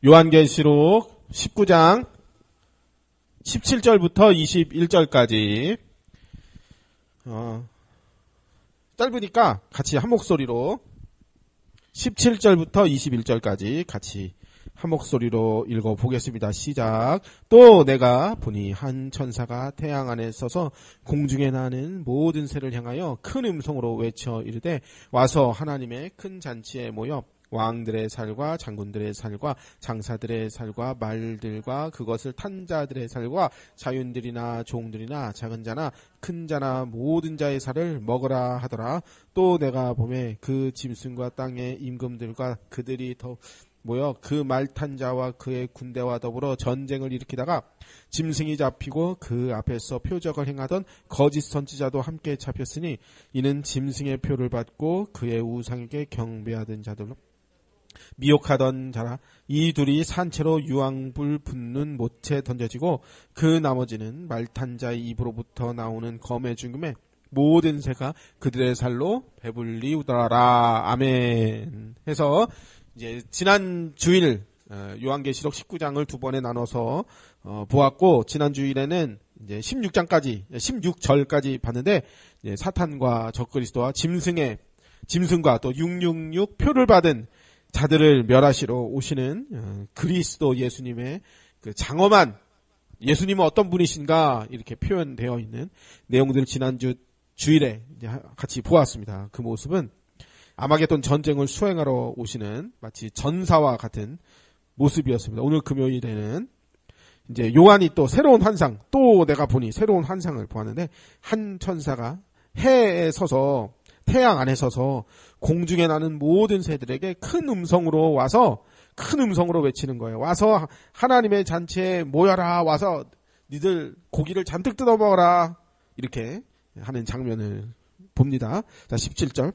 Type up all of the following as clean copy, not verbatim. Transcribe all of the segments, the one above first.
요한계시록 19장 17절부터 21절까지 짧으니까 같이 한 목소리로 17절부터 21절까지 같이 한 목소리로 읽어보겠습니다. 시작. 또 내가 보니 한 천사가 태양 안에 서서 공중에 나는 모든 새를 향하여 큰 음성으로 외쳐 이르되 와서 하나님의 큰 잔치에 모여 왕들의 살과 장군들의 살과 장사들의 살과 말들과 그것을 탄 자들의 살과 자윤들이나 종들이나 작은 자나 큰 자나 모든 자의 살을 먹으라 하더라. 또 내가 보매 그 짐승과 땅의 임금들과 그들이 더 모여 그 말 탄 자와 그의 군대와 더불어 전쟁을 일으키다가 짐승이 잡히고 그 앞에서 표적을 행하던 거짓 선지자도 함께 잡혔으니 이는 짐승의 표를 받고 그의 우상에게 경배하던 자들로 미혹하던 자라. 이 둘이 산채로 유황불 붙는 못에 던져지고 그 나머지는 말탄 자의 입으로부터 나오는 검의 죽음에 모든 새가 그들의 살로 배불리 우더라. 아멘. 해서 이제 지난 주일 요한계시록 19장을 두 번에 나눠서 보았고, 지난 주일에는 이제 16절까지 봤는데, 이제 사탄과 적그리스도와 짐승과 또 666 표를 받은 자들을 멸하시러 오시는 그리스도 예수님의 그 장엄한, 예수님은 어떤 분이신가 이렇게 표현되어 있는 내용들을 지난주 주일에 같이 보았습니다. 그 모습은 아마겟돈 전쟁을 수행하러 오시는 마치 전사와 같은 모습이었습니다. 오늘 금요일에는 이제 요한이 또 새로운 환상, 또 내가 보니 새로운 환상을 보았는데, 한 천사가 해에 서서 태양 안에 서서 공중에 나는 모든 새들에게 큰 음성으로 와서 큰 음성으로 외치는 거예요. 와서 하나님의 잔치에 모여라. 와서 니들 고기를 잔뜩 뜯어 먹어라. 이렇게 하는 장면을 봅니다. 자, 17절.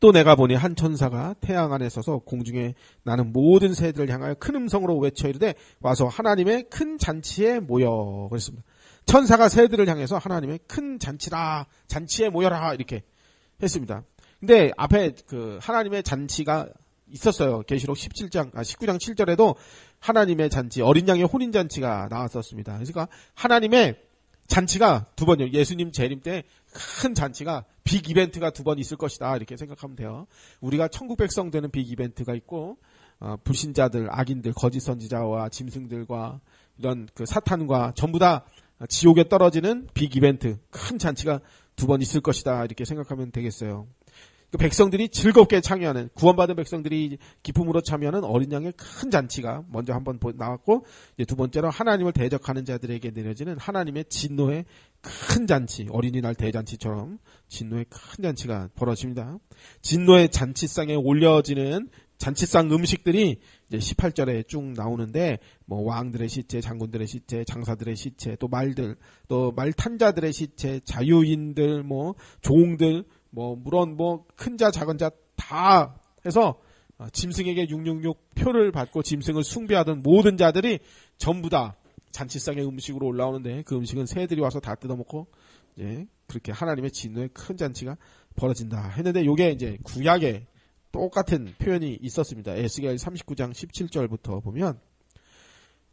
또 내가 보니 한 천사가 태양 안에 서서 공중에 나는 모든 새들을 향하여 큰 음성으로 외쳐 이르되 와서 하나님의 큰 잔치에 모여. 그랬습니다. 천사가 새들을 향해서 하나님의 큰 잔치에 모여라 이렇게 했습니다. 근데 앞에 그 하나님의 잔치가 있었어요. 계시록 19장 7절에도 하나님의 잔치, 어린 양의 혼인 잔치가 나왔었습니다. 그러니까 하나님의 잔치가 두 번이요. 예수님 재림 때 큰 잔치가 빅 이벤트가 두 번 있을 것이다. 이렇게 생각하면 돼요. 우리가 천국 백성 되는 빅 이벤트가 있고, 불신자들, 악인들, 거짓 선지자와 짐승들과 이런 그 사탄과 전부 다 지옥에 떨어지는 빅 이벤트, 큰 잔치가 두 번 있을 것이다. 이렇게 생각하면 되겠어요. 그 백성들이 즐겁게 참여하는, 구원받은 백성들이 기쁨으로 참여하는 어린 양의 큰 잔치가 먼저 한번 나왔고, 이제 두 번째로 하나님을 대적하는 자들에게 내려지는 하나님의 진노의 큰 잔치, 어린이날 대잔치처럼 진노의 큰 잔치가 벌어집니다. 진노의 잔치상에 올려지는 잔치상 음식들이 이제 18절에 쭉 나오는데, 뭐 왕들의 시체, 장군들의 시체, 장사들의 시체, 또 말들, 또 말탄자들의 시체, 자유인들, 뭐 종들, 뭐 물론 뭐 큰 자 작은 자 다 해서 짐승에게 666 표를 받고 짐승을 숭배하던 모든 자들이 전부 다 잔치상의 음식으로 올라오는데, 그 음식은 새들이 와서 다 뜯어먹고 이제 그렇게 하나님의 진노의 큰 잔치가 벌어진다 했는데, 요게 이제 구약에 똑같은 표현이 있었습니다. 에스겔 39장 17절부터 보면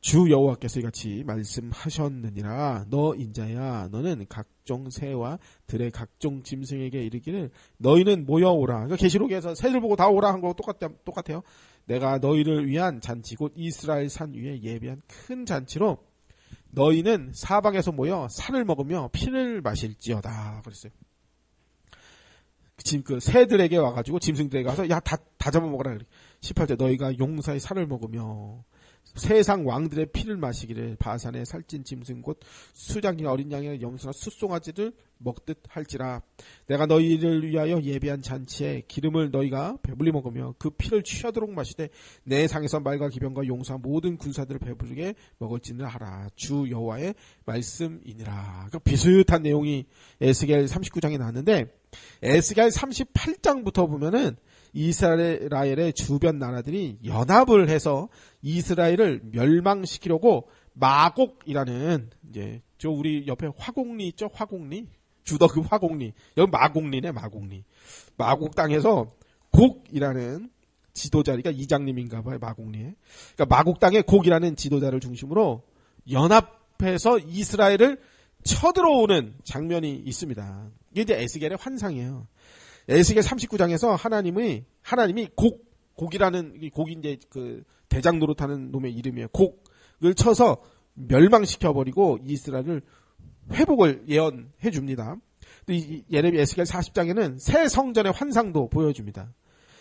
주 여호와께서 이같이 말씀하셨느니라. 너 인자야, 너는 각종 새와 들의 각종 짐승에게 이르기를 너희는 모여오라. 그러니까 계시록에서 새들 보고 다 오라 한 거 똑같아요. 내가 너희를 위한 잔치 곧 이스라엘 산 위에 예비한 큰 잔치로 너희는 사방에서 모여 살을 먹으며 피를 마실지어다. 그랬어요. 지금 그 새들에게 와가지고 짐승들에게 와서 야, 다 잡아먹어라. 18절 너희가 용사의 살을 먹으며 세상 왕들의 피를 마시기를 바산의 살찐 짐승 곧 수장이나 어린 양의 염소나 숫송아지를 먹듯 할지라. 내가 너희를 위하여 예비한 잔치에 기름을 너희가 배불리 먹으며 그 피를 취하도록 마시되 내 상에서 말과 기병과 용사 모든 군사들을 배부르게 먹을지는 하라. 주 여호와의 말씀이니라. 그러니까 비슷한 내용이 에스겔 39장에 나왔는데, 에스겔 38장부터 보면은 이스라엘의 주변 나라들이 연합을 해서 이스라엘을 멸망시키려고 마곡이라는, 이제 저 우리 옆에 화곡리 있죠? 화곡리? 주덕 화곡리. 여기 마곡리네, 마곡리. 마곡 땅에서 곡이라는 지도자, 그러니까 이장님인가 봐요, 마곡리에. 그러니까 마곡 땅의 곡이라는 지도자를 중심으로 연합해서 이스라엘을 쳐들어오는 장면이 있습니다. 이게 이제 에스겔의 환상이에요. 에스겔 39장에서 하나님이 곡이라는, 곡이 이제 그 대장 노릇하는 놈의 이름이에요. 곡을 쳐서 멸망시켜버리고 이스라엘을 회복을 예언해 줍니다. 또 예레미야 에스겔 40장에는 새 성전의 환상도 보여줍니다.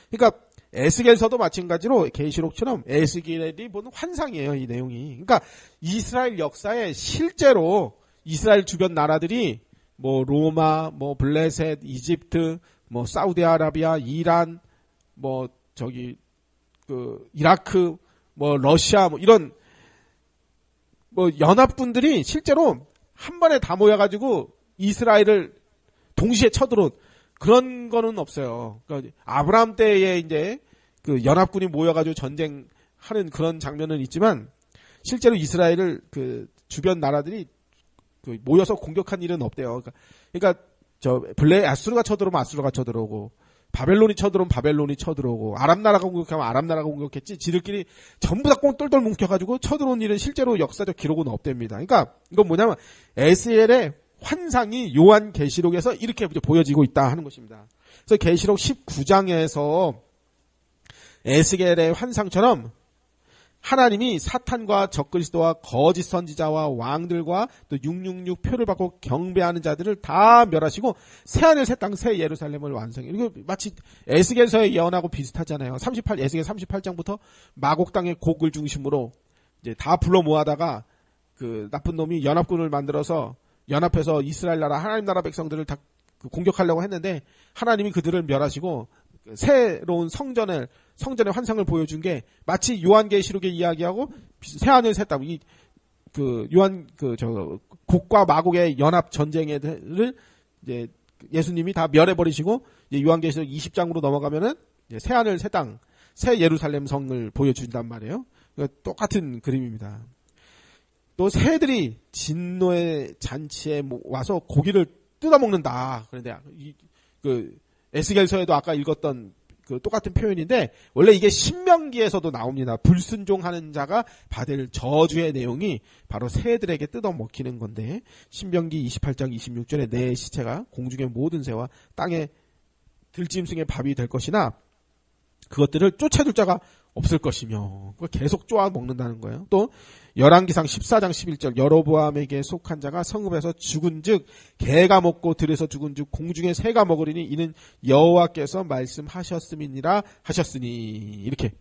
그러니까 에스겔서도 마찬가지로 계시록처럼 에스겔이 보는 환상이에요, 이 내용이. 그러니까 이스라엘 역사에 실제로 이스라엘 주변 나라들이 뭐 로마, 뭐 블레셋, 이집트, 뭐 사우디아라비아, 이란, 뭐 저기 그 이라크, 뭐 러시아, 뭐 이런 뭐 연합군들이 실제로 한 번에 다 모여가지고 이스라엘을 동시에 쳐들어온 그런 거는 없어요. 그러니까 아브라함 때에 이제 그 연합군이 모여가지고 전쟁하는 그런 장면은 있지만 실제로 이스라엘을 그 주변 나라들이 그 모여서 공격한 일은 없대요. 그러니까 저 아수르가 쳐들어오면 아수르가 쳐들어오고 바벨론이 쳐들어오면 바벨론이 쳐들어오고 아람 나라가 공격하면 아람 나라가 공격했지 지들끼리 전부 다 똘똘 뭉쳐가지고 쳐들어온 일은 실제로 역사적 기록은 없답니다. 그러니까 이건 뭐냐면 에스겔의 환상이 요한 계시록에서 이렇게 보여지고 있다 하는 것입니다. 그래서 계시록 19장에서 에스겔의 환상처럼 하나님이 사탄과 적그리스도와 거짓 선지자와 왕들과 또 666 표를 받고 경배하는 자들을 다 멸하시고 새하늘 새 땅 새 예루살렘을 완성해요. 이거 마치 에스겔서의 예언하고 비슷하잖아요. 에스겔 38장부터 마곡 땅의 곡을 중심으로 이제 다 불러 모아다가 그 나쁜 놈이 연합군을 만들어서 연합해서 이스라엘 나라 하나님 나라 백성들을 다 공격하려고 했는데 하나님이 그들을 멸하시고 새로운 성전의 환상을 보여준 게 마치 요한계시록의 이야기하고 새하늘 새 땅 그 요한 곡과 마곡의 연합 전쟁을 이제 예수님이 다 멸해버리시고 이제 요한계시록 20장으로 넘어가면은 이제 새하늘 새 땅 새 예루살렘 성을 보여준단 말이에요. 그러니까 똑같은 그림입니다. 또 새들이 진노의 잔치에 와서 고기를 뜯어먹는다. 그런데 그 에스겔서에도 아까 읽었던 그 똑같은 표현인데 원래 이게 신명기에서도 나옵니다. 불순종하는 자가 받을 저주의 내용이 바로 새들에게 뜯어먹히는 건데 신명기 28장 26절에 내 시체가 공중의 모든 새와 땅의 들짐승의 밥이 될 것이나 그것들을 쫓아줄 자가 없을 것이며 계속 쪼아 먹는다는 거예요. 또 열왕기상 14장 11절 여로보암에게 속한 자가 성읍에서 죽은즉 개가 먹고 들에서 죽은즉 공중에 새가 먹으리니 이는 여호와께서 말씀하셨음이니라 하셨으니 이렇게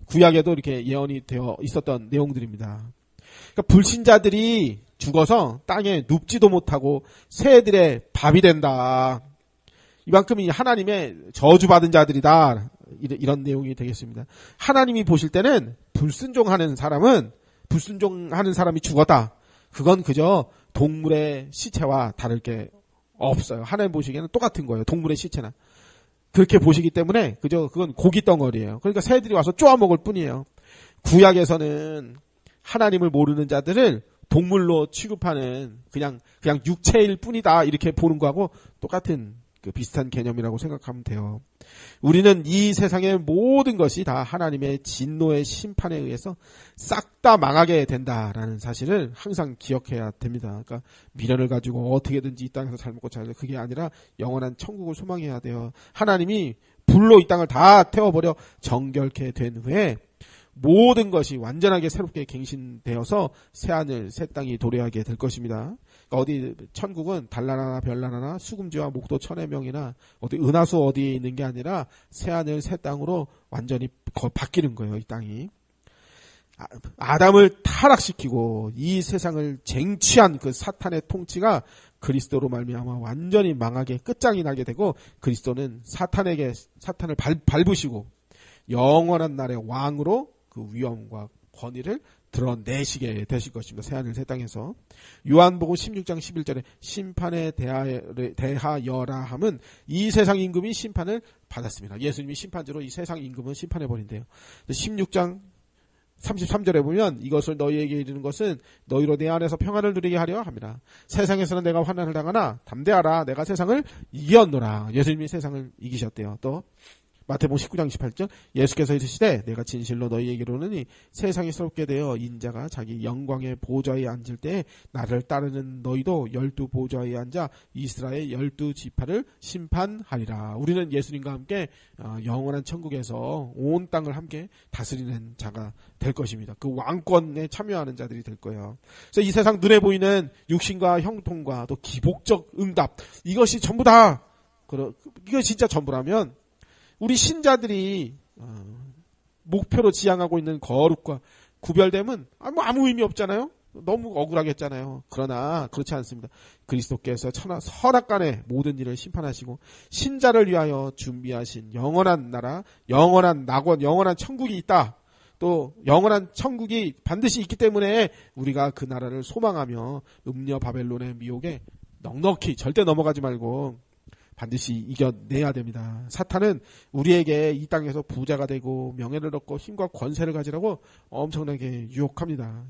구약에도 이렇게 예언이 되어 있었던 내용들입니다. 그러니까 불신자들이 죽어서 땅에 눕지도 못하고 새들의 밥이 된다. 이만큼이 하나님의 저주받은 자들이다. 이런 내용이 되겠습니다. 하나님이 보실 때는 불순종하는 사람이 죽었다. 그건 그저 동물의 시체와 다를 게 없어요. 하나님 보시기에는 똑같은 거예요. 동물의 시체나. 그렇게 보시기 때문에 그건 고기 덩어리예요. 그러니까 새들이 와서 쪼아먹을 뿐이에요. 구약에서는 하나님을 모르는 자들을 동물로 취급하는 그냥 육체일 뿐이다. 이렇게 보는 거하고 똑같은 그 비슷한 개념이라고 생각하면 돼요. 우리는 이 세상의 모든 것이 다 하나님의 진노의 심판에 의해서 싹 다 망하게 된다라는 사실을 항상 기억해야 됩니다. 그러니까 미련을 가지고 어떻게든지 이 땅에서 잘 먹고 잘 살려 그게 아니라 영원한 천국을 소망해야 돼요. 하나님이 불로 이 땅을 다 태워버려 정결케 된 후에 모든 것이 완전하게 새롭게 갱신되어서 새하늘 새 땅이 도래하게 될 것입니다. 그러니까 어디 천국은 달란 하나 별난 하나 수금지와 목도 천의 명이나 어디 은하수 어디에 있는 게 아니라 새하늘 새 땅으로 완전히 바뀌는 거예요. 이 땅이. 아담을 타락시키고 이 세상을 쟁취한 그 사탄의 통치가 그리스도로 말미암아 완전히 망하게 끝장이 나게 되고 그리스도는 사탄을 밟으시고 영원한 날의 왕으로 그 위엄과 권위를 드러내시게 되실 것입니다. 새하늘 새 땅에서. 요한복음 16장 11절에 심판에 대하여라 함은 이 세상 임금이 심판을 받았습니다. 예수님이 심판주로 이 세상 임금은 심판해버린대요. 16장 33절에 보면 이것을 너희에게 이르는 것은 너희로 내 안에서 평안을 누리게 하려 합니다. 세상에서는 내가 환난을 당하나 담대하라 내가 세상을 이겼노라. 예수님이 세상을 이기셨대요. 또 마태복음 19장 28절 예수께서 이르시되 내가 진실로 너희에게 이르노니 세상이 새롭게 되어 인자가 자기 영광의 보좌에 앉을 때에 나를 따르는 너희도 12 보좌에 앉아 이스라엘 12지파를 심판하리라. 우리는 예수님과 함께 영원한 천국에서 온 땅을 함께 다스리는 자가 될 것입니다. 그 왕권에 참여하는 자들이 될 거예요. 그래서 이 세상 눈에 보이는 육신과 형통과 또 기복적 응답, 이것이 전부 다, 이거 진짜 전부라면 우리 신자들이 목표로 지향하고 있는 거룩과 구별됨은 아무 의미 없잖아요. 너무 억울하겠잖아요. 그러나 그렇지 않습니다. 그리스도께서 선악간의 모든 일을 심판하시고 신자를 위하여 준비하신 영원한 나라, 영원한 낙원, 영원한 천국이 있다. 또 영원한 천국이 반드시 있기 때문에 우리가 그 나라를 소망하며 음녀 바벨론의 미혹에 넉넉히 절대 넘어가지 말고 반드시 이겨내야 됩니다. 사탄은 우리에게 이 땅에서 부자가 되고 명예를 얻고 힘과 권세를 가지라고 엄청나게 유혹합니다.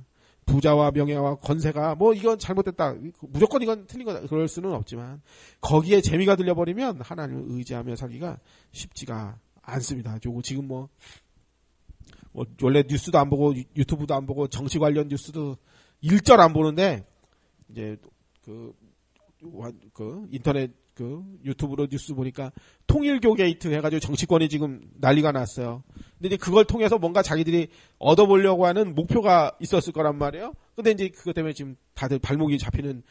부자와 명예와 권세가 이건 잘못됐다, 무조건 이건 틀린 거다, 그럴 수는 없지만 거기에 재미가 들려버리면 하나님을 의지하며 살기가 쉽지가 않습니다. 지금 원래 뉴스도 안 보고 유튜브도 안 보고 정치 관련 뉴스도 일절 안 보는데 이제 그 인터넷 유튜브로 뉴스 보니까 통일교 게이트 해가지고 정치권이 지금 난리가 났어요. 근데 이제 그걸 통해서 뭔가 자기들이 얻어보려고 하는 목표가 있었을 거란 말이에요. 근데 이제 그것 때문에 지금 다들 발목이 잡히는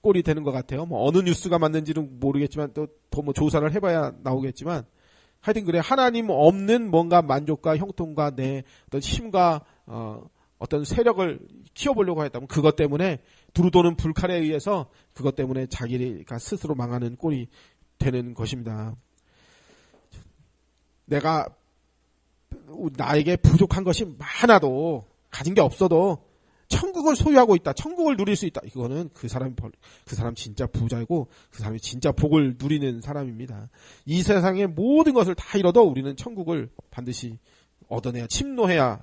꼴이 되는 것 같아요. 어느 뉴스가 맞는지는 모르겠지만 또 더 조사를 해봐야 나오겠지만 하여튼 그래, 하나님 없는 뭔가 만족과 형통과 내 어떤 힘과 어떤 세력을 키워보려고 했다면 그것 때문에 두루도는 불칼에 의해서 그것 때문에 자기가 스스로 망하는 꼴이 되는 것입니다. 나에게 부족한 것이 많아도, 가진 게 없어도 천국을 소유하고 있다, 천국을 누릴 수 있다, 이거는 그 사람 진짜 부자이고 그 사람이 진짜 복을 누리는 사람입니다. 이 세상의 모든 것을 다 잃어도 우리는 천국을 반드시 얻어내야,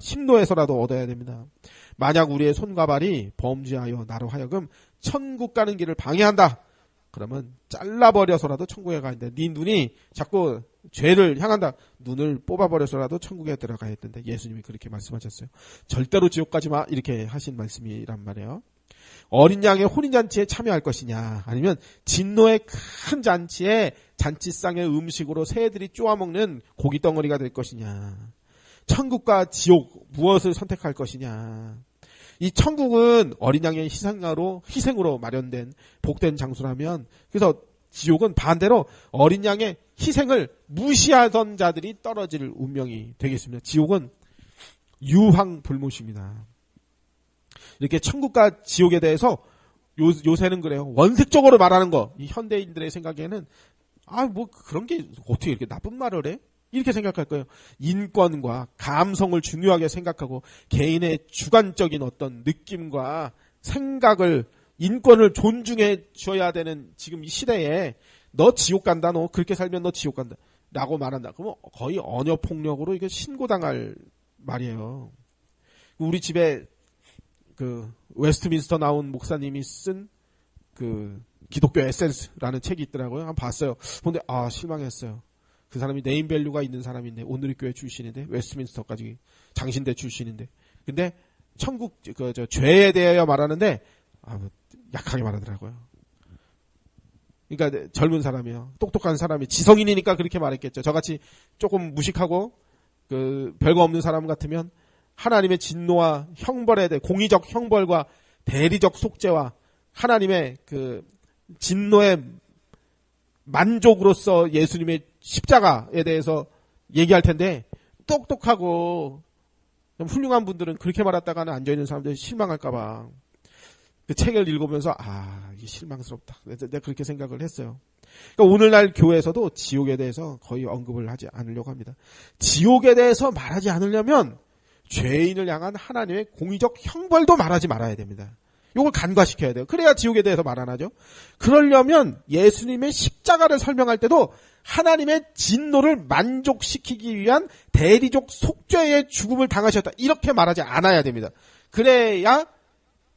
심노해서라도 얻어야 됩니다. 만약 우리의 손과 발이 범죄하여 나로 하여금 천국 가는 길을 방해한다, 그러면 잘라버려서라도 천국에 가야 돼. 네 눈이 자꾸 죄를 향한다, 눈을 뽑아버려서라도 천국에 들어가야 된다. 예수님이 그렇게 말씀하셨어요. 절대로 지옥 가지 마, 이렇게 하신 말씀이란 말이에요. 어린 양의 혼인잔치에 참여할 것이냐, 아니면 진노의 큰 잔치에 잔치상의 음식으로 새들이 쪼아먹는 고기덩어리가 될 것이냐, 천국과 지옥 무엇을 선택할 것이냐. 이 천국은 어린 양의 희생으로 마련된 복된 장소라면, 그래서 지옥은 반대로 어린 양의 희생을 무시하던 자들이 떨어질 운명이 되겠습니다. 지옥은 유황불못입니다. 이렇게 천국과 지옥에 대해서 요새는 그래요. 원색적으로 말하는 거, 이 현대인들의 생각에는 그런 게 어떻게 이렇게 나쁜 말을 해? 이렇게 생각할 거예요. 인권과 감성을 중요하게 생각하고 개인의 주관적인 어떤 느낌과 생각을, 인권을 존중해 줘야 되는 지금 이 시대에 너 지옥 간다, 너 그렇게 살면 너 지옥 간다 라고 말한다. 그러면 거의 언어폭력으로 이게 신고당할 말이에요. 우리 집에 웨스트민스터 나온 목사님이 쓴 기독교 에센스라는 책이 있더라고요. 한번 봤어요. 근데 실망했어요. 그 사람이 네임밸류가 있는 사람인데, 오늘리교회 출신인데, 웨스트민스터까지 장신대 출신인데, 근데 천국 죄에 대하여 말하는데 약하게 말하더라고요. 그러니까 젊은 사람이요, 똑똑한 사람이, 지성인이니까 그렇게 말했겠죠. 저같이 조금 무식하고 별거 없는 사람 같으면 하나님의 진노와 형벌에 대해, 공의적 형벌과 대리적 속죄와 하나님의 진노의 만족으로서 예수님의 십자가에 대해서 얘기할 텐데, 똑똑하고 좀 훌륭한 분들은 그렇게 말했다가는 앉아있는 사람들이 실망할까봐 그 책을 읽으면서 이게 실망스럽다, 내가 그렇게 생각을 했어요. 그러니까 오늘날 교회에서도 지옥에 대해서 거의 언급을 하지 않으려고 합니다. 지옥에 대해서 말하지 않으려면 죄인을 향한 하나님의 공의적 형벌도 말하지 말아야 됩니다. 이걸 간과시켜야 돼요. 그래야 지옥에 대해서 말 안 하죠. 그러려면 예수님의 십자가를 설명할 때도 하나님의 진노를 만족시키기 위한 대리적 속죄의 죽음을 당하셨다, 이렇게 말하지 않아야 됩니다. 그래야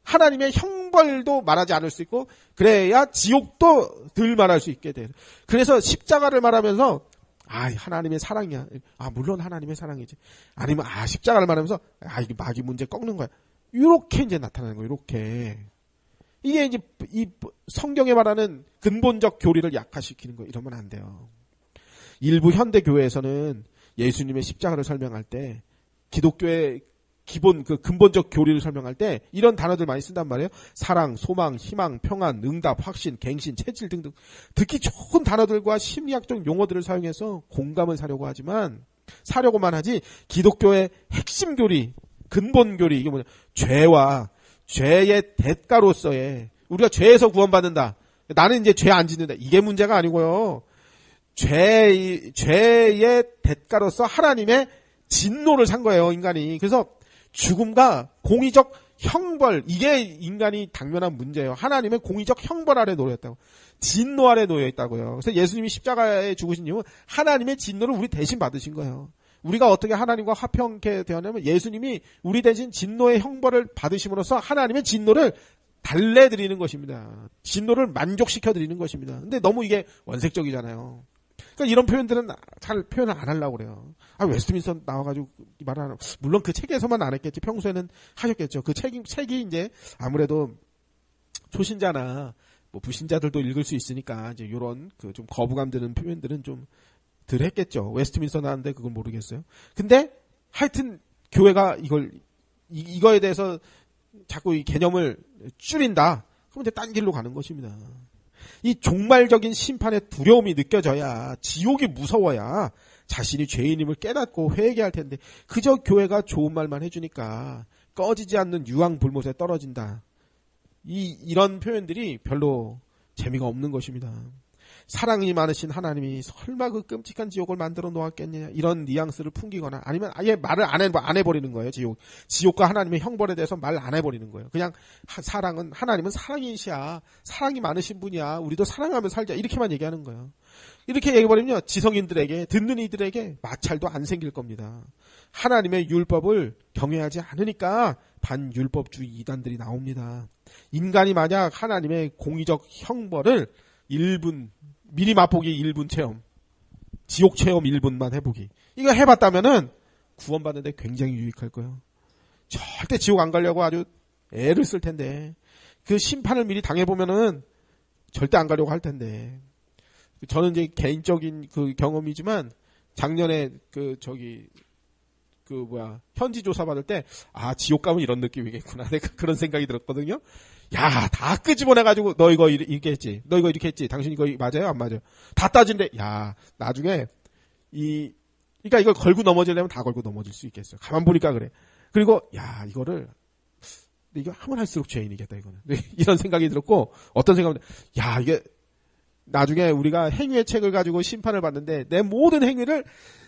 하나님의 형벌도 말하지 않을 수 있고, 그래야 지옥도 덜 말할 수 있게 돼요. 그래서 십자가를 말하면서 아, 하나님의 사랑이야. 아, 물론 하나님의 사랑이지. 아니면, 십자가를 말하면서, 이게 마귀 문제 꺾는 거야. 이렇게 이제 나타나는 거예요, 이렇게. 이게 이제, 이 성경에 말하는 근본적 교리를 약화시키는 거, 이러면 안 돼요. 일부 현대교회에서는 예수님의 십자가를 설명할 때, 기독교의 기본, 근본적 교리를 설명할 때, 이런 단어들 많이 쓴단 말이에요. 사랑, 소망, 희망, 평안, 응답, 확신, 갱신, 체질 등등. 듣기 좋은 단어들과 심리학적 용어들을 사용해서 공감을 사려고만 하지, 기독교의 핵심 교리, 근본 교리, 이게 뭐냐. 죄와 죄의 대가로서의, 우리가 죄에서 구원받는다. 나는 이제 죄 안 짓는다. 이게 문제가 아니고요. 죄의 대가로서 하나님의 진노를 산 거예요, 인간이. 그래서 죽음과 공의적 형벌, 이게 인간이 당면한 문제예요. 하나님의 공의적 형벌 아래 놓여있다고. 진노 아래 놓여있다고요. 그래서 예수님이 십자가에 죽으신 이유는 하나님의 진노를 우리 대신 받으신 거예요. 우리가 어떻게 하나님과 화평케 되었냐면 예수님이 우리 대신 진노의 형벌을 받으심으로써 하나님의 진노를 달래드리는 것입니다. 진노를 만족시켜드리는 것입니다. 근데 너무 이게 원색적이잖아요. 그러니까 이런 표현들은 잘 표현을 안 하려고 그래요. 웨스트민스터 나와가지고 말을 안 하고, 물론 그 책에서만 안 했겠지. 평소에는 하셨겠죠. 그 책이 이제 아무래도 초신자나 뭐 불신자들도 읽을 수 있으니까 이제 요런 좀 거부감 드는 표현들은 좀 덜 했겠죠. 웨스트민스터 나왔는데 그걸 모르겠어요. 근데 하여튼 교회가 이거에 대해서 자꾸 이 개념을 줄인다. 그럼 이제 딴 길로 가는 것입니다. 이 종말적인 심판의 두려움이 느껴져야, 지옥이 무서워야 자신이 죄인임을 깨닫고 회개할 텐데, 그저 교회가 좋은 말만 해주니까 꺼지지 않는 유황불못에 떨어진다. 이런 표현들이 별로 재미가 없는 것입니다. 사랑이 많으신 하나님이 설마 그 끔찍한 지옥을 만들어 놓았겠느냐, 이런 뉘앙스를 풍기거나, 아니면 아예 말을 안 해버리는 거예요. 지옥과 하나님의 형벌에 대해서 말 안 해버리는 거예요. 그냥 하나님은 사랑이시야, 사랑이 많으신 분이야, 우리도 사랑하며 살자, 이렇게만 얘기하는 거예요. 이렇게 얘기해버리면 지성인들에게, 듣는 이들에게 마찰도 안 생길 겁니다. 하나님의 율법을 경외하지 않으니까 반율법주의 이단들이 나옵니다. 인간이 만약 하나님의 공의적 형벌을 1분, 미리 맛보기 1분 체험, 지옥 체험 1분만 해보기, 이거 해봤다면은 구원받는데 굉장히 유익할 거예요. 절대 지옥 안 가려고 아주 애를 쓸 텐데, 그 심판을 미리 당해보면은 절대 안 가려고 할 텐데. 저는 이제 개인적인 경험이지만, 작년에 현지 조사 받을 때, 지옥 가면 이런 느낌이겠구나. 내가 그런 생각이 들었거든요. 야, 다 끄집어내가지고, 너 이거 이렇게 했지, 너 이거 이렇게 했지, 당신 이거 맞아요, 안 맞아요? 다 따진대. 야, 나중에 그러니까 이걸 걸고 넘어지려면 다 걸고 넘어질 수 있겠어요. 가만 보니까 그래. 그리고 야, 이거 하면 할수록 죄인이겠다, 이거는. 이런 생각이 들었고, 어떤 생각은, 야, 이게 나중에 우리가 행위의 책을 가지고 심판을 받는데, 내 모든 행위를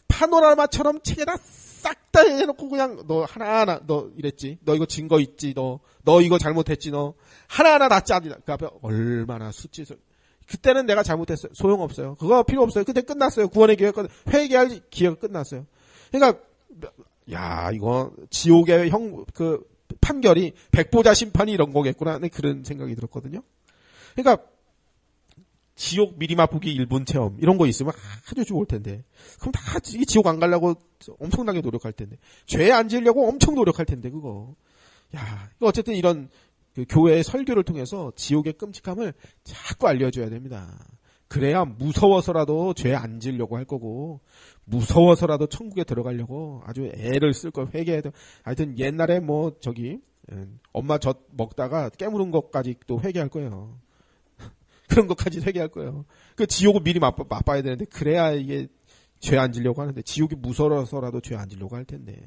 파노라마처럼 책에다 싹 다 해놓고, 그냥 너 하나하나, 너 이랬지, 너 이거 증거 있지, 너 이거 잘못했지, 너 하나하나 낫지 않냐, 그 앞에 얼마나 수치스러워. 그때는 내가 잘못했어요. 소용없어요. 그거 필요 없어요. 그때 끝났어요. 구원의 기회가, 회개할 기회가 끝났어요. 그러니까 야, 이거 지옥의 판결이 백보자 심판이 이런 거겠구나, 그런 생각이 들었거든요. 그러니까 지옥 미리 맛보기 1분 체험, 이런 거 있으면 아주 좋을 텐데, 그럼 다 지옥 안 가려고 엄청나게 노력할 텐데, 죄 안 지으려고 엄청 노력할 텐데, 그거. 야, 어쨌든 이런 교회의 설교를 통해서 지옥의 끔찍함을 자꾸 알려줘야 됩니다. 그래야 무서워서라도 죄 안 지으려고 할 거고, 무서워서라도 천국에 들어가려고 아주 애를 쓸 걸 회개해야 돼. 하여튼 옛날에 엄마 젖 먹다가 깨무는 것까지 또 회개할 거예요. 그런 것까지 회개할 거예요. 그 지옥을 미리 맛봐야 되는데, 그래야 이게 죄 안 지려고 하는데, 지옥이 무서워서라도 죄 안 지려고 할 텐데.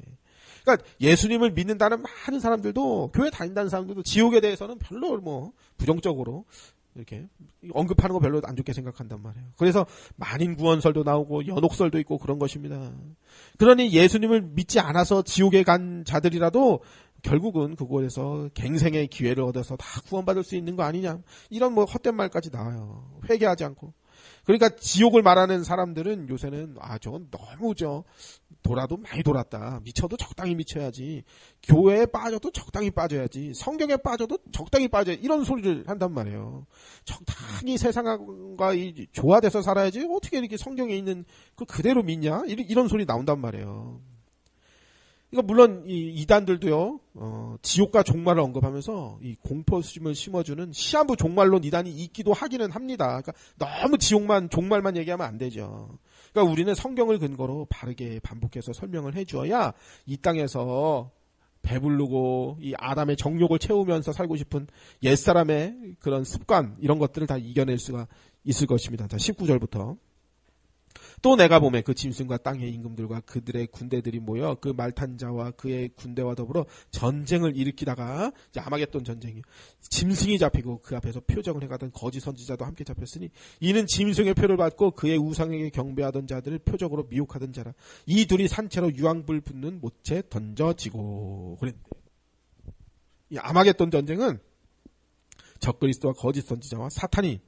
그러니까 예수님을 믿는다는 많은 사람들도, 교회 다닌다는 사람들도 지옥에 대해서는 별로 부정적으로 이렇게 언급하는 거 별로 안 좋게 생각한단 말이에요. 그래서 만인 구원설도 나오고 연옥설도 있고 그런 것입니다. 그러니 예수님을 믿지 않아서 지옥에 간 자들이라도 결국은 그곳에서 갱생의 기회를 얻어서 다 구원받을 수 있는 거 아니냐, 이런 헛된 말까지 나와요. 회개하지 않고. 그러니까 지옥을 말하는 사람들은 요새는 저건 너무 돌아도 많이 돌았다. 미쳐도 적당히 미쳐야지. 교회에 빠져도 적당히 빠져야지. 성경에 빠져도 적당히 빠져야 이런 소리를 한단 말이에요. 적당히 세상과 조화돼서 살아야지. 어떻게 이렇게 성경에 있는 그 그대로 믿냐? 이런 소리 나온단 말이에요. 그러니까 물론 이 이단들도요. 지옥과 종말을 언급하면서 이 공포심을 심어주는 시한부 종말론 이단이 있기도 하기는 합니다. 그러니까 너무 지옥만 종말만 얘기하면 안 되죠. 그러니까 우리는 성경을 근거로 바르게 반복해서 설명을 해주어야 이 땅에서 배부르고 이 아담의 정욕을 채우면서 살고 싶은 옛사람의 그런 습관 이런 것들을 다 이겨낼 수가 있을 것입니다. 자, 19절부터. 또 내가 보매 그 짐승과 땅의 임금들과 그들의 군대들이 모여 그 말탄 자와 그의 군대와 더불어 전쟁을 일으키다가 아마겟돈 전쟁이 짐승이 잡히고 그 앞에서 표적을 해가던 거짓 선지자도 함께 잡혔으니 이는 짐승의 표를 받고 그의 우상에게 경배하던 자들을 표적으로 미혹하던 자라. 이 둘이 산채로 유황불 붙는 못에 던져지고 그랬는데 이 아마겟돈 전쟁은 적그리스도와 거짓 선지자와 사탄이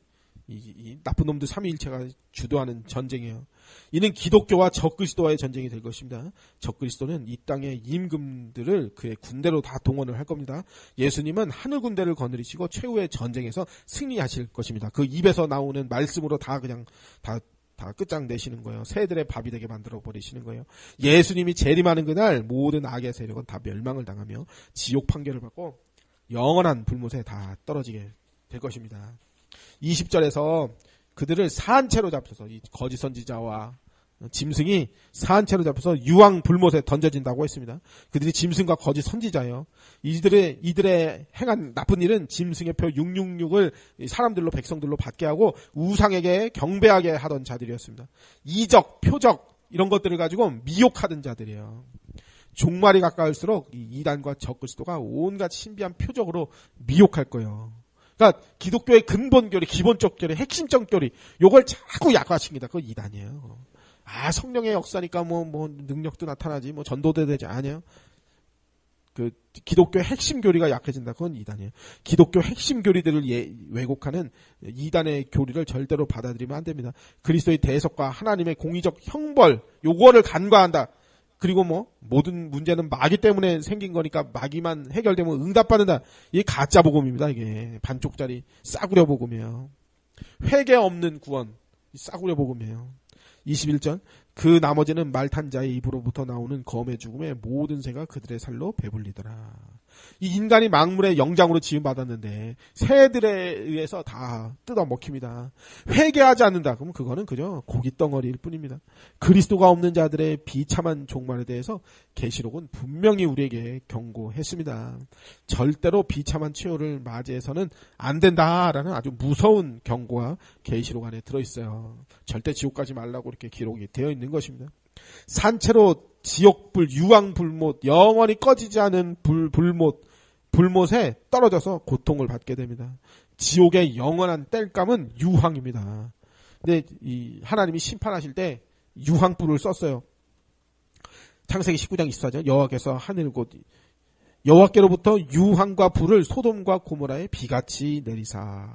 이 나쁜 놈들 삼위일체가 주도하는 전쟁이에요. 이는 기독교와 적그리스도와의 전쟁이 될 것입니다. 적그리스도는 이 땅의 임금들을 그의 군대로 다 동원을 할 겁니다. 예수님은 하늘 군대를 거느리시고 최후의 전쟁에서 승리하실 것입니다. 그 입에서 나오는 말씀으로 다 그냥 다 끝장내시는 거예요. 새들의 밥이 되게 만들어 버리시는 거예요. 예수님이 재림하는 그날 모든 악의 세력은 다 멸망을 당하며 지옥 판결을 받고 영원한 불못에 다 떨어지게 될 것입니다. 20절에서 그들을 사한채로 잡혀서 이 거짓 선지자와 짐승이 사한채로 잡혀서 유황 불못에 던져진다고 했습니다. 그들이 짐승과 거짓 선지자예요. 이들의 행한 나쁜 일은 짐승의 표 666을 사람들로 백성들로 받게 하고 우상에게 경배하게 하던 자들이었습니다. 이적, 표적 이런 것들을 가지고 미혹하던 자들이에요. 종말이 가까울수록 이 이단과 적그리스도가 온갖 신비한 표적으로 미혹할 거예요. 그러니까 기독교의 근본 교리, 기본적 교리, 핵심적 교리 요걸 자꾸 약화시킵니다. 그건 이단이에요. 성령의 역사니까 뭐 능력도 나타나지 뭐 전도도 되지 아니에요. 그 기독교의 핵심 교리가 약해진다. 그건 이단이에요. 기독교 핵심 교리들을 왜곡하는 이단의 교리를 절대로 받아들이면 안 됩니다. 그리스도의 대속과 하나님의 공의적 형벌 요거를 간과한다. 그리고 모든 문제는 마귀 때문에 생긴 거니까 마귀만 해결되면 응답받는다. 이게 가짜 복음입니다. 이게 반쪽짜리 싸구려 복음이에요. 회개 없는 구원 싸구려 복음이에요. 21절 그 나머지는 말탄 자의 입으로부터 나오는 검의 죽음에 모든 새가 그들의 살로 배불리더라. 이 인간이 망물의 영장으로 지음받았는데 새들에 의해서 다 뜯어먹힙니다. 회개하지 않는다. 그러면 그거는 그저 고깃덩어리일 뿐입니다. 그리스도가 없는 자들의 비참한 종말에 대해서 계시록은 분명히 우리에게 경고했습니다. 절대로 비참한 최후를 맞이해서는 안 된다라는 아주 무서운 경고가 계시록 안에 들어있어요. 절대 지옥 가지 말라고 이렇게 기록이 되어 있는 것입니다. 산채로 지옥불, 유황불못, 영원히 꺼지지 않은 불못에 떨어져서 고통을 받게 됩니다. 지옥의 영원한 땔감은 유황입니다. 근데 이 하나님이 심판하실 때 유황불을 썼어요. 창세기 19장 24절 여호와께서 하늘 곧 여호와께로부터 유황과 불을 소돔과 고모라에 비같이 내리사.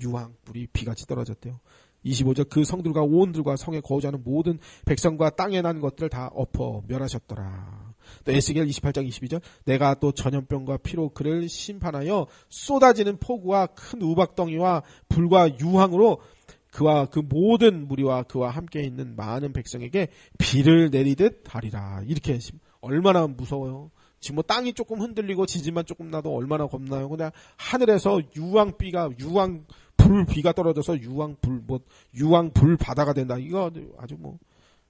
유황불이 비같이 떨어졌대요. 25절 그 성들과 오온들과 성에 거주하는 모든 백성과 땅에 난 것들을 다 엎어 멸하셨더라. 또 에스겔 28장 22절 내가 또 전염병과 피로 그를 심판하여 쏟아지는 폭우와 큰 우박덩이와 불과 유황으로 그와 그 모든 무리와 그와 함께 있는 많은 백성에게 비를 내리듯 하리라. 이렇게 얼마나 무서워요. 지금 땅이 조금 흔들리고 지진만 조금 나도 얼마나 겁나요. 근데 하늘에서 비가 떨어져서 유황불 바다가 된다. 이거 아주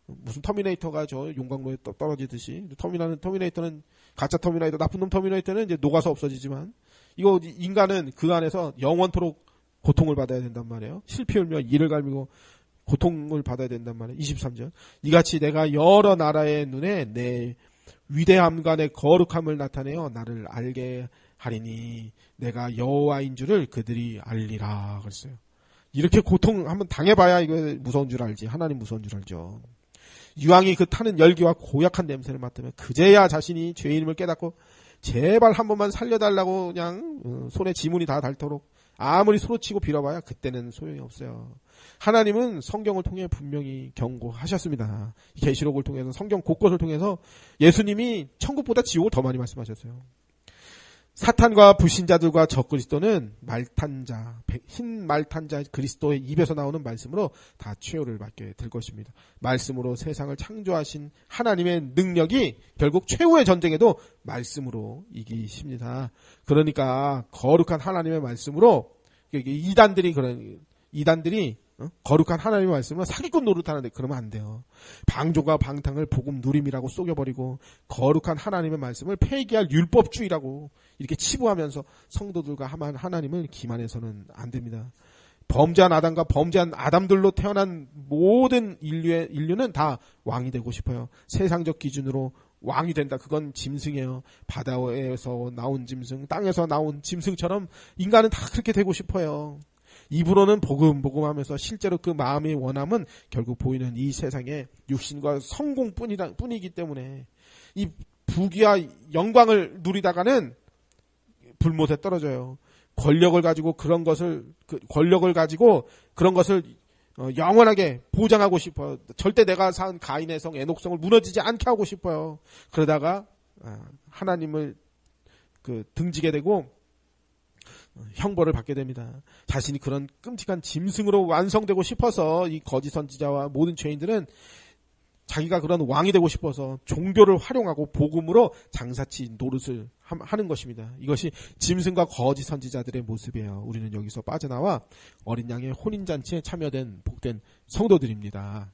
무슨 터미네이터가 저 용광로에 떨어지듯이. 터미네이터는 가짜 터미네이터, 나쁜 놈 터미네이터는 이제 녹아서 없어지지만 이거 인간은 그 안에서 영원토록 고통을 받아야 된단 말이에요. 실피 울며 이를 갈미고 고통을 받아야 된단 말이에요. 23절 이같이 내가 여러 나라의 눈에 내 위대함과 내 거룩함을 나타내어 나를 알게 하리니 내가 여호와인 줄을 그들이 알리라 그랬어요. 이렇게 고통 한번 당해봐야 이거 무서운 줄 알지. 하나님 무서운 줄 알죠. 유황이 그 타는 열기와 고약한 냄새를 맡으면 그제야 자신이 죄인임을 깨닫고 제발 한 번만 살려달라고 그냥 손에 지문이 다 닳도록 아무리 소리치고 빌어봐야 그때는 소용이 없어요. 하나님은 성경을 통해 분명히 경고하셨습니다. 계시록을 통해서 성경 곳곳을 통해서 예수님이 천국보다 지옥을 더 많이 말씀하셨어요. 사탄과 불신자들과 적그리스도는 말탄자, 흰 말탄자 그리스도의 입에서 나오는 말씀으로 다 최후를 받게 될 것입니다. 말씀으로 세상을 창조하신 하나님의 능력이 결국 최후의 전쟁에도 말씀으로 이기십니다. 그러니까 거룩한 하나님의 말씀으로 이단들이 거룩한 하나님의 말씀으로 사기꾼 노릇하는데 그러면 안 돼요. 방종과 방탕을 복음 누림이라고 속여버리고 거룩한 하나님의 말씀을 폐기할 율법주의라고 이렇게 치부하면서 성도들과 하나님을 기만해서는 안 됩니다. 범죄한 아담과 범죄한 아담들로 태어난 모든 인류는 다 왕이 되고 싶어요. 세상적 기준으로 왕이 된다. 그건 짐승이에요. 바다에서 나온 짐승, 땅에서 나온 짐승처럼 인간은 다 그렇게 되고 싶어요. 입으로는 복음하면서 실제로 그 마음의 원함은 결국 보이는 이 세상의 육신과 성공뿐이기 때문에 이 부귀와 영광을 누리다가는 불못에 떨어져요. 권력을 가지고 그런 것을 영원하게 보장하고 싶어요. 절대 내가 산 가인의 성, 에녹성을 무너지지 않게 하고 싶어요. 그러다가 하나님을 등지게 되고 형벌을 받게 됩니다. 자신이 그런 끔찍한 짐승으로 완성되고 싶어서 이 거짓 선지자와 모든 죄인들은 자기가 그런 왕이 되고 싶어서 종교를 활용하고 복음으로 장사치 노릇을 하는 것입니다. 이것이 짐승과 거짓 선지자들의 모습이에요. 우리는 여기서 빠져나와 어린 양의 혼인잔치에 참여된 복된 성도들입니다.